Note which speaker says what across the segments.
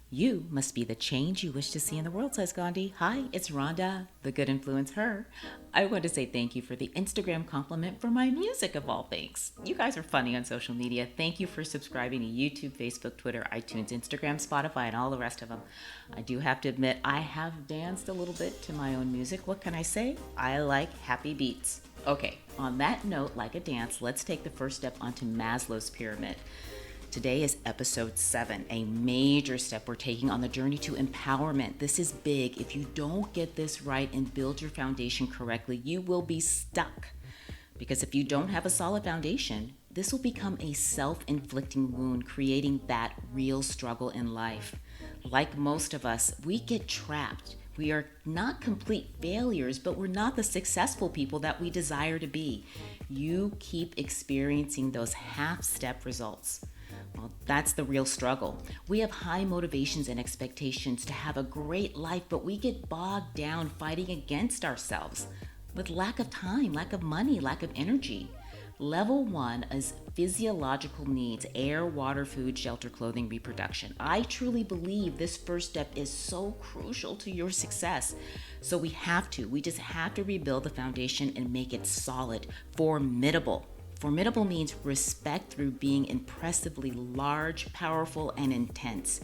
Speaker 1: You must be the change you wish to see in the world, says Gandhi. Hi, it's Rhonda, the good influence her. I want to say thank you for the Instagram compliment for my music, of all things. You guys are funny on social media. Thank you for subscribing to YouTube, Facebook, Twitter, iTunes, Instagram, Spotify, and all the rest of them. I do have to admit, I have danced a little bit to my own music. What can I say? I like happy beats. Okay, on that note, like a dance, let's take the first step onto Maslow'S pyramid. Today is episode 7, a major step we're taking on the journey to empowerment. This is big. If you don't get this right and build your foundation correctly, you will be stuck. Because if you don't have a solid foundation, this will become a self-inflicting wound, creating that real struggle in life. Like most of us, we get trapped. We are not complete failures, but we're not the successful people that we desire to be. You keep experiencing those half-step results. Well, that's the real struggle. We have high motivations and expectations to have a great life, but we get bogged down fighting against ourselves with lack of time, lack of money, lack of energy. Level 1 is physiological needs: air, water, food, shelter, clothing, reproduction. I truly believe this first step is so crucial to your success. So we just have to rebuild the foundation and make it solid, formidable. Formidable means respect through being impressively large, powerful, and intense.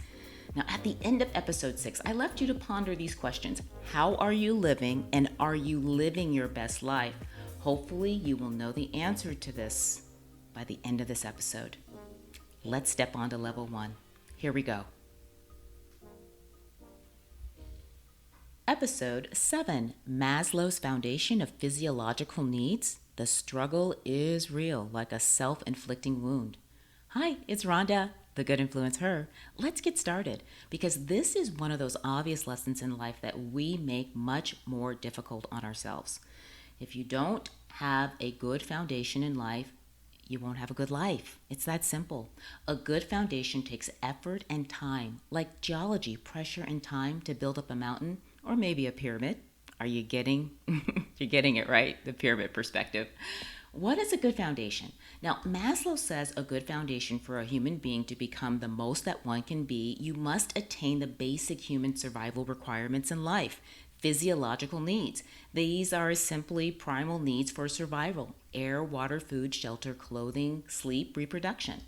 Speaker 1: Now, at the end of episode 6, I left you to ponder these questions. How are you living, and are you living your best life? Hopefully, you will know the answer to this by the end of this episode. Let's step on to level 1. Here we go. Episode 7, Maslow'S Foundation of Physiological Needs. The struggle is real, like a self-inflicting wound. Hi, it's Rhonda, the good influence her. Let's get started, because this is one of those obvious lessons in life that we make much more difficult on ourselves. If you don't have a good foundation in life, you won't have a good life. It's that simple. A good foundation takes effort and time, like geology, pressure and time to build up a mountain or maybe a pyramid. Are you getting you're getting it right? The pyramid perspective. What is a good foundation? Now, Maslow says a good foundation for a human being to become the most that one can be, you must attain the basic human survival requirements in life. Physiological needs. These are simply primal needs for survival: air, water, food, shelter, clothing, sleep, reproduction.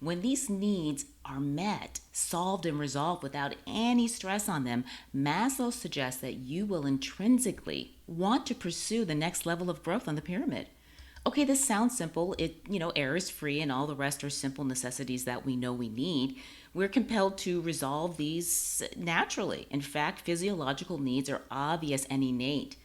Speaker 1: When these needs are met, solved, and resolved without any stress on them, Maslow suggests that you will intrinsically want to pursue the next level of growth on the pyramid. Okay, this sounds simple. Air is free and all the rest are simple necessities that we know we need. We're compelled to resolve these naturally. In fact, physiological needs are obvious and innate.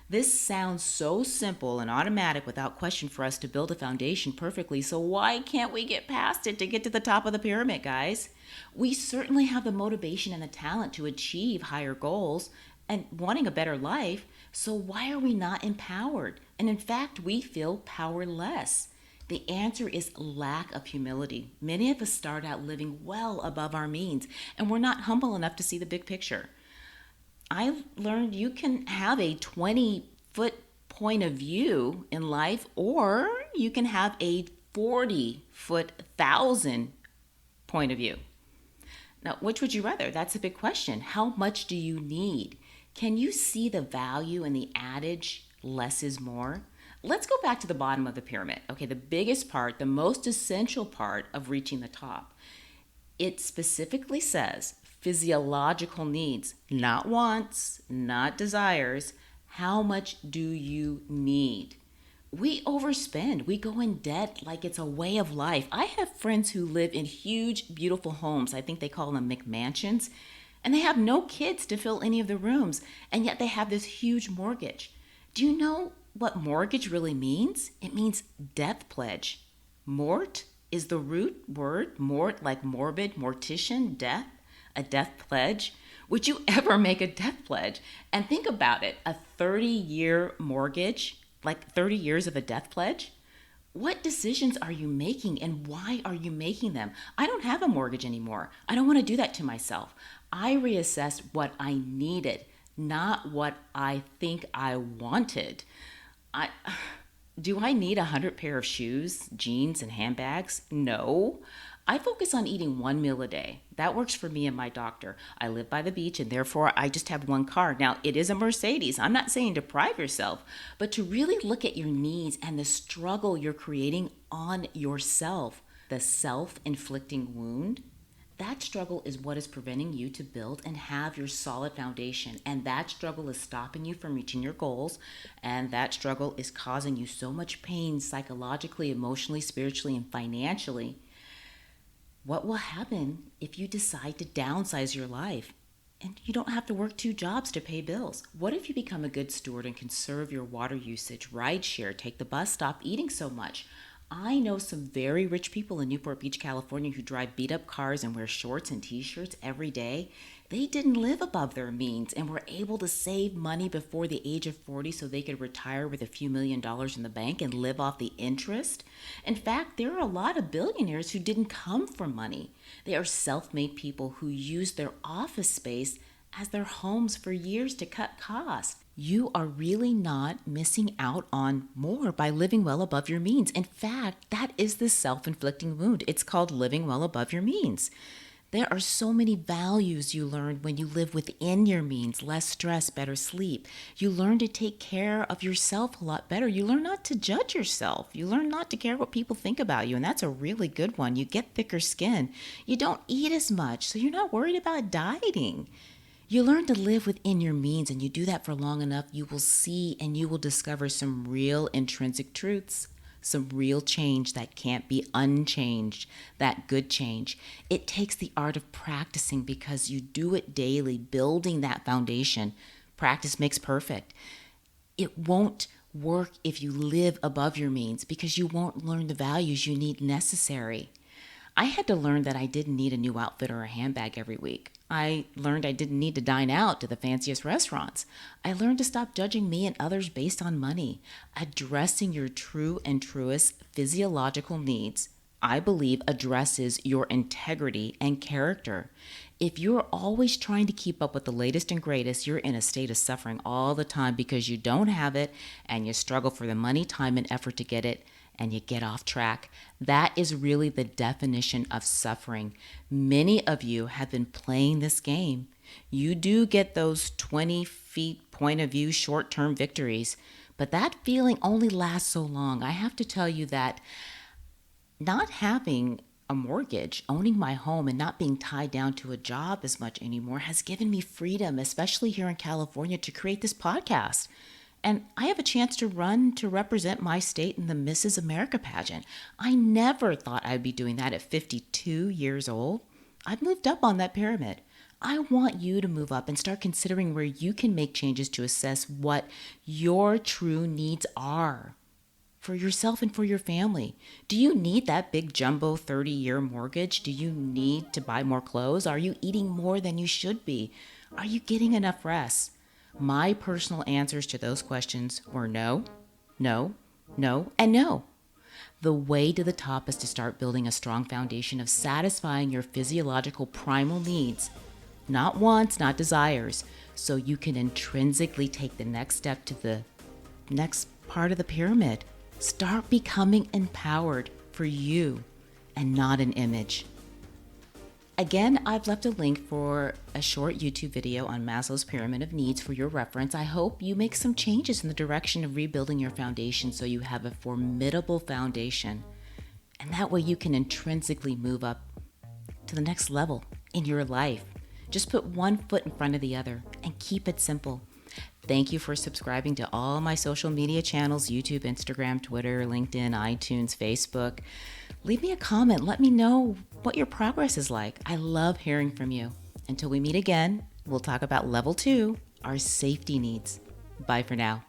Speaker 1: This sounds so simple and automatic without question for us to build a foundation perfectly, so why can't we get past it to get to the top of the pyramid, guys? We certainly have the motivation and the talent to achieve higher goals and wanting a better life, so why are we not empowered? And in fact, we feel powerless. The answer is lack of humility. Many of us start out living well above our means, and we're not humble enough to see the big picture. I learned you can have a 20-foot point of view in life, or you can have a 40-foot, 1,000 point of view. Now, which would you rather? That's a big question. How much do you need? Can you see the value in the adage, less is more? Let's go back to the bottom of the pyramid. Okay, the biggest part, the most essential part of reaching the top. It specifically says physiological needs, not wants, not desires. How much do you need? We overspend. We go in debt like it's a way of life. I have friends who live in huge, beautiful homes. I think they call them McMansions. And they have no kids to fill any of the rooms. And yet they have this huge mortgage. Do you know what mortgage really means? It means death pledge. Mort is the root word. Mort, like morbid, mortician, death. A death pledge. Would you ever make a death pledge? And think about it, a 30-year mortgage, like 30 years of a death pledge? What decisions are you making and why are you making them? I don't have a mortgage anymore. I don't want to do that to myself. I reassessed what I needed, not what I think I wanted. I Do I need 100 pair of shoes, jeans, and handbags? No. I focus on eating one meal a day. That works for me and my doctor. I live by the beach and therefore I just have one car. Now, it is a Mercedes. I'm not saying deprive yourself, but to really look at your needs and the struggle you're creating on yourself, the self-inflicting wound. That struggle is what is preventing you to build and have your solid foundation. And that struggle is stopping you from reaching your goals. And that struggle is causing you so much pain psychologically, emotionally, spiritually, and financially. What will happen if you decide to downsize your life? And you don't have to work two jobs to pay bills. What if you become a good steward and conserve your water usage, ride share, take the bus, stop eating so much? I know some very rich people in Newport Beach, California who drive beat up cars and wear shorts and t-shirts every day. They didn't live above their means and were able to save money before the age of 40 so they could retire with a few $1,000,000 in the bank and live off the interest. In fact, there are a lot of billionaires who didn't come from money. They are self-made people who used their office space as their homes for years to cut costs. You are really not missing out on more by living well above your means. In fact, that is the self-inflicting wound. It's called living well above your means. There are so many values you learn when you live within your means. Less stress, better sleep. You learn to take care of yourself a lot better. You learn not to judge yourself. You learn not to care what people think about you, and that's a really good one. You get thicker skin. You don't eat as much, so you're not worried about dieting. You learn to live within your means, and you do that for long enough, you will see and you will discover some real intrinsic truths, some real change that can't be unchanged, that good change. It takes the art of practicing because you do it daily, building that foundation. Practice makes perfect. It won't work if you live above your means because you won't learn the values you need necessary. I had to learn that I didn't need a new outfit or a handbag every week. I learned I didn't need to dine out to the fanciest restaurants. I learned to stop judging me and others based on money. Addressing your true and truest physiological needs, I believe, addresses your integrity and character. If you're always trying to keep up with the latest and greatest, you're in a state of suffering all the time because you don't have it and you struggle for the money, time, and effort to get it, and you get off track. That is really the definition of suffering. Many of you have been playing this game. You do get those 20 feet point of view short-term victories, but that feeling only lasts so long. I have to tell you that not having a mortgage, owning my home, and not being tied down to a job as much anymore has given me freedom, especially here in California, to create this podcast. And I have a chance to run to represent my state in the Mrs. America pageant. I never thought I'd be doing that at 52 years old. I've moved up on that pyramid. I want you to move up and start considering where you can make changes to assess what your true needs are for yourself and for your family. Do you need that big jumbo 30-year mortgage? Do you need to buy more clothes? Are you eating more than you should be? Are you getting enough rest? My personal answers to those questions were no, no, no, and no. The way to the top is to start building a strong foundation of satisfying your physiological primal needs, not wants, not desires, so you can intrinsically take the next step to the next part of the pyramid. Start becoming empowered for you and not an image. Again, I've left a link for a short YouTube video on Maslow'S Pyramid of Needs for your reference. I hope you make some changes in the direction of rebuilding your foundation so you have a formidable foundation. And that way you can intrinsically move up to the next level in your life. Just put one foot in front of the other and keep it simple. Thank you for subscribing to all my social media channels, YouTube, Instagram, Twitter, LinkedIn, iTunes, Facebook. Leave me a comment. Let me know what your progress is like. I love hearing from you. Until we meet again, we'll talk about level 2, our safety needs. Bye for now.